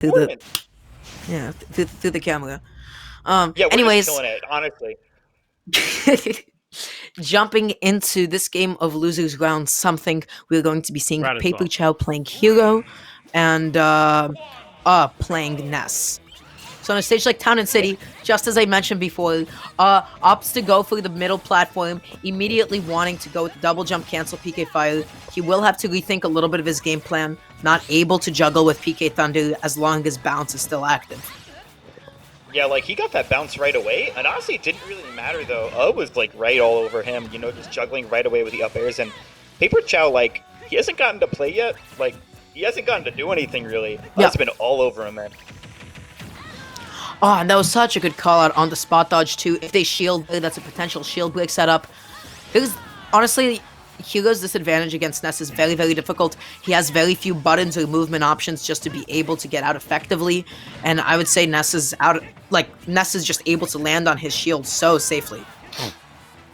through the Morning. through the camera. Yeah, we're just Anyways, killing it, honestly. jumping into this game of losers round, something we're going to be seeing Right as Paper well. Chow playing hero and playing Ness. So on a stage like Town and Yeah, City, just as I mentioned before, opts to go for the middle platform, immediately wanting to go with double jump cancel PK Fire. He will have to rethink a little bit of his game plan, not able to juggle with PK Thunder as long as bounce is still active. yeah, like he got that bounce right away, and honestly, it didn't really matter though. Was like right all over him, just juggling right away with the up airs. And Paper Chow, like he hasn't gotten to play yet. Like he hasn't gotten to do anything really. Yeah. Has been all over him, man. Oh, and that was such a good call out on the spot dodge too. If they shield, that's a potential shield break setup. Because honestly, Hugo's disadvantage against Ness is very, very difficult. He has very few buttons or movement options just to be able to get out effectively. And I would say Ness is just able to land on his shield so safely.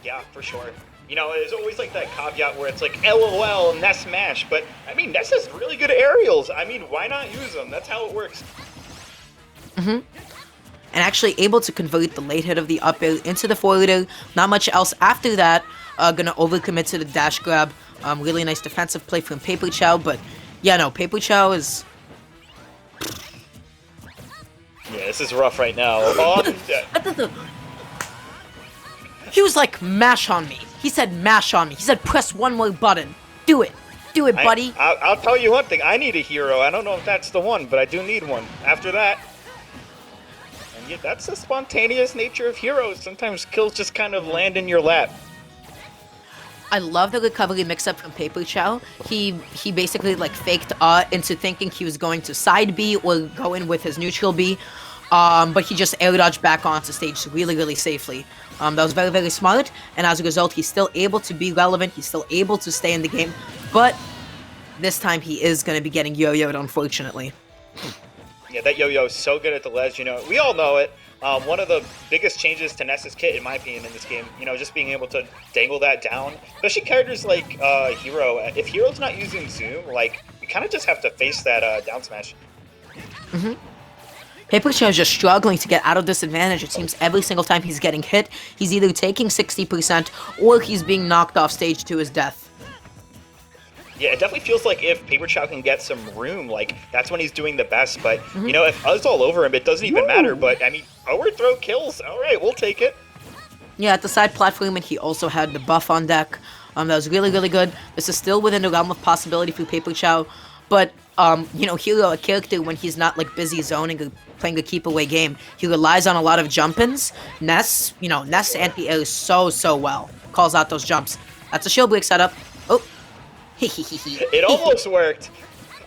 Yeah, for sure. There's always like that caveat where it's like LOL Ness mash, but I mean Ness has really good aerials. I mean, why not use them? That's how it works. And actually able to convert the late hit of the up air into the forward air. Not much else after that. Gonna overcommit to the dash grab. Really nice defensive play from Paper Chow, but yeah, no, Paper Chow is... Yeah, this is rough right now. He was like, mash on me. He said mash on me. He said press one more button. Do it. Do it, buddy. I'll tell you one thing. I need a hero. I don't know if that's the one, but I do need one. After that, and yeah, that's the spontaneous nature of heroes. Sometimes kills just kind of land in your lap. I love the recovery mix-up from Paper Chow. He basically like faked into thinking he was going to side B or go in with his neutral B. But he just air dodged back onto stage really, really safely. That was very, very smart, and as a result, he's still able to be relevant, he's still able to stay in the game, but this time he is going to be getting yo-yoed, unfortunately. Yeah, that yo-yo is so good at the ledge, we all know it. One of the biggest changes to Ness's kit, in my opinion, in this game, just being able to dangle that down, especially characters like Hero. If Hero's not using Zoom, like, you kind of just have to face that down smash. Paper Chow is just struggling to get out of this advantage. It seems every single time he's getting hit, he's either taking 60% or he's being knocked off stage to his death. Yeah, it definitely feels like if Paper Chow can get some room, like, that's when he's doing the best. But, if Us all over him, it doesn't even matter. But, I mean, overthrow kills. All right, we'll take it. Yeah, at the side platform, he also had the buff on deck. That was really, really good. This is still within the realm of possibility for Paper Chow. But, Hero, a character, when he's not, like, busy zoning or playing a keep-away game, he relies on a lot of jump-ins. Ness anti-air so, so well. Calls out those jumps. That's a shield break setup. Oh. It almost worked.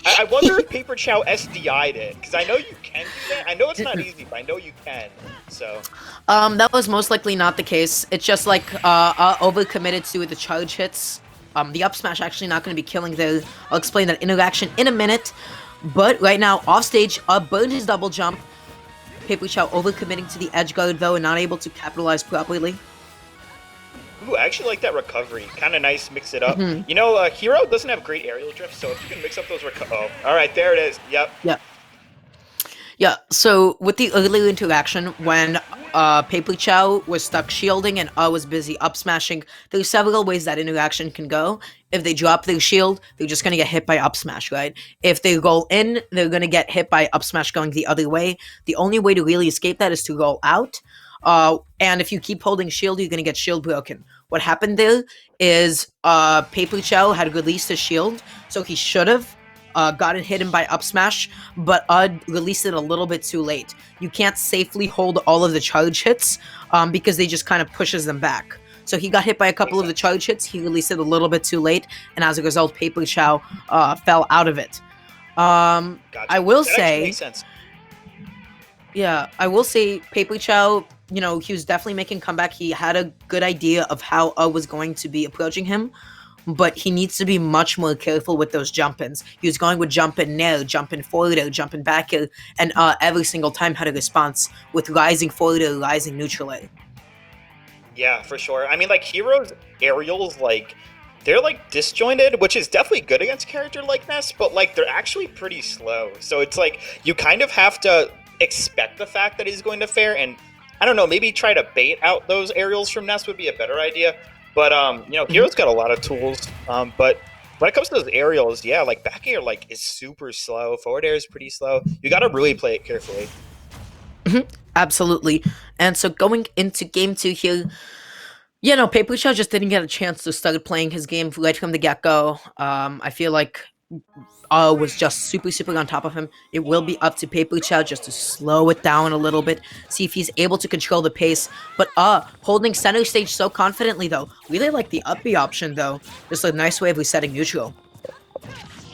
I wonder if Paper Chow SDI'd it, because I know you can do that. I know it's not easy, but I know you can. So. That was most likely not the case. It's just like overcommitted to the charge hits. The up smash actually not going to be killing there. I'll explain that interaction in a minute. But right now, off stage, burned his double jump. Paper Chow overcommitting to the edge guard though and not able to capitalize properly. Ooh, I actually like that recovery. Kind of nice, mix it up. Hero doesn't have great aerial drift, so if you can mix up those Oh, all right, there it is. Yep. Yeah, so with the earlier interaction, when Paper Chow was stuck shielding and was busy up smashing, there's several ways that interaction can go. If they drop their shield, they're just going to get hit by up smash, right? If they roll in, they're going to get hit by up smash going the other way. The only way to really escape that is to roll out. And if you keep holding shield, you're going to get shield broken. What happened there is Paper Chow had released his shield, so he should have gotten hidden by up smash, but released it a little bit too late. You can't safely hold all of the charge hits because they just kind of pushes them back. So he got hit by a couple of the charge hits, he released it a little bit too late, and as a result, Paper Chow fell out of it. Gotcha. I will that say... makes sense. Yeah, I will say Paper Chow, he was definitely making comeback. He had a good idea of how was going to be approaching him, but he needs to be much more careful with those jump-ins. He was going with jump-in nair, jump-in forward air, jump-in back air, and every single time had a response with rising forward air, rising neutral air. Yeah, for sure. I mean, like, Hero's aerials, like, they're like disjointed, which is definitely good against a character like Ness, but like they're actually pretty slow. So it's like you kind of have to expect the fact that he's going to fare, and I don't know, maybe try to bait out those aerials from Ness would be a better idea. But Hero's got a lot of tools. But when it comes to those aerials, yeah, like back air like is super slow. Forward air is pretty slow. You got to really play it carefully. Absolutely. And so going into game two here, paperchao just didn't get a chance to start playing his game right from the get-go. I feel like was just super, super on top of him. It will be up to paperchao just to slow it down a little bit, see if he's able to control the pace. But holding center stage so confidently, though. Really like the up B option, though. Just a nice way of resetting neutral.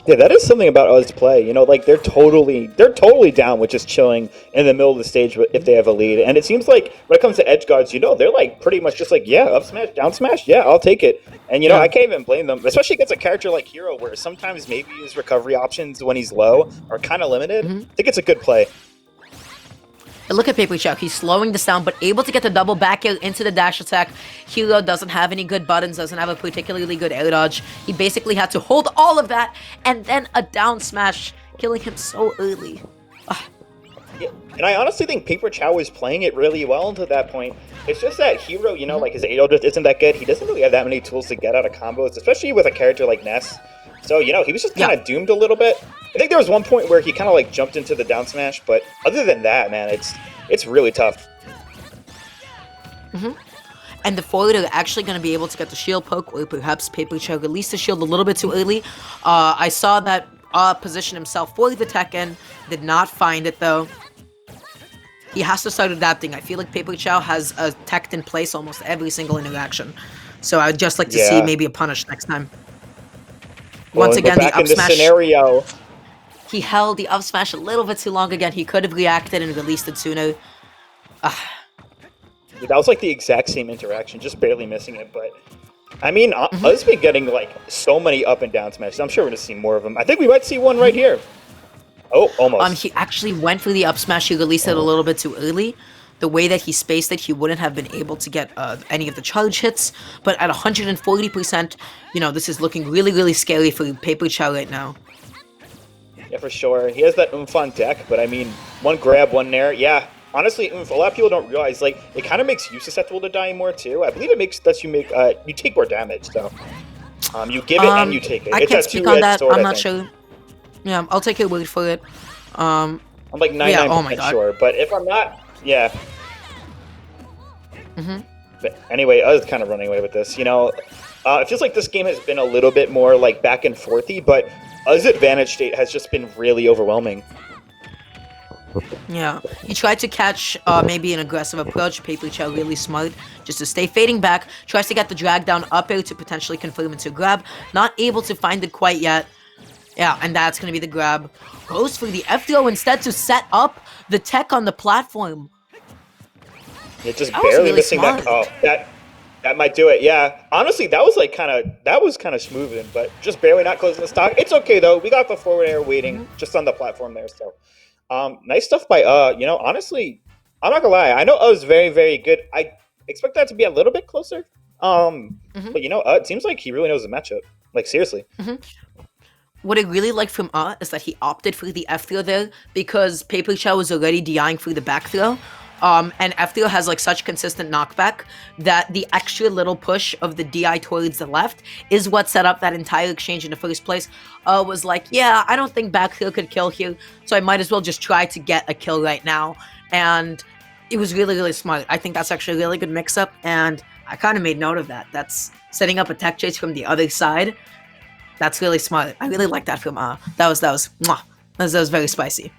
Yeah, that is something about us play. Like they're totally down with just chilling in the middle of the stage if they have a lead. And it seems like when it comes to edge guards, they're like pretty much just like, yeah, up smash, down smash, yeah, I'll take it. And Yeah. I can't even blame them, especially against a character like Hero, where sometimes maybe his recovery options when he's low are kind of limited. I think it's a good play. And look at paperchao. He's slowing this down, but able to get the double back air into the dash attack. Hero doesn't have any good buttons, doesn't have a particularly good air dodge. He basically had to hold all of that, and then a down smash, killing him so early. Yeah, and I honestly think paperchao was playing it really well until that point. It's just that Hero, like his AO just isn't that good. He doesn't really have that many tools to get out of combos, especially with a character like Ness. So, he was just kind of doomed a little bit. I think there was one point where he kind of like jumped into the down smash, but other than that, man, it's really tough. And the forward are actually going to be able to get the shield poke, or perhaps paperchao released the shield a little bit too early. I saw that position himself for the Tekken, did not find it though. He has to start adapting. I feel like paperchao has a tech in place almost every single interaction. So I'd just like to see maybe a punish next time. Once again, the up smash. Scenario. He held the up smash a little bit too long again. He could have reacted and released it sooner. That was like the exact same interaction, just barely missing it. But I mean, us been getting like so many up and down smashes. I'm sure we're gonna see more of them. I think we might see one right here. Oh, almost. He actually went for the up smash. He released it a little bit too early. The way that he spaced it, he wouldn't have been able to get any of the charge hits. But at 140%, this is looking really, really scary for paperchao right now. Yeah, for sure. He has that oomph on deck, but I mean, one grab, one nair. Yeah, honestly, oomph, a lot of people don't realize, like, it kind of makes you susceptible to dying more, too. I believe it lets you you take more damage, so. You give it and you take it. I can't speak on that. I'm not sure. Yeah, I'll take your word for it. I'm like 99% sure, but if I'm not, yeah. But anyway, I was kind of running away with this. It feels like this game has been a little bit more like back and forthy, but Uz advantage state has just been really overwhelming. Yeah, he tried to catch maybe an aggressive approach. paperchao really smart, just to stay fading back. Tries to get the drag down up air to potentially confirm into grab. Not able to find it quite yet. Yeah, and that's going to be the grab. Goes for the F-throw instead to set up the tech on the platform. Yeah, just barely really missing smart. That might do it. Yeah, honestly, that was kind of smoothing, but just barely not closing the stock. It's okay though. We got the forward air waiting just on the platform there. So, nice stuff by honestly, I'm not gonna lie. I know was very, very good. I expect that to be a little bit closer. But it seems like he really knows the matchup. Like seriously. What I really like from is that he opted for the F-throw there because paperchao was already DIing for the back throw. And F-throw has like such consistent knockback that the extra little push of the DI towards the left is what set up that entire exchange in the first place. Was like, yeah, I don't think back throw could kill here, so I might as well just try to get a kill right now. And it was really, really smart. I think that's actually a really good mix-up, and I kind of made note of that. That's setting up a tech chase from the other side. That's really smart. I really like that from that was very spicy.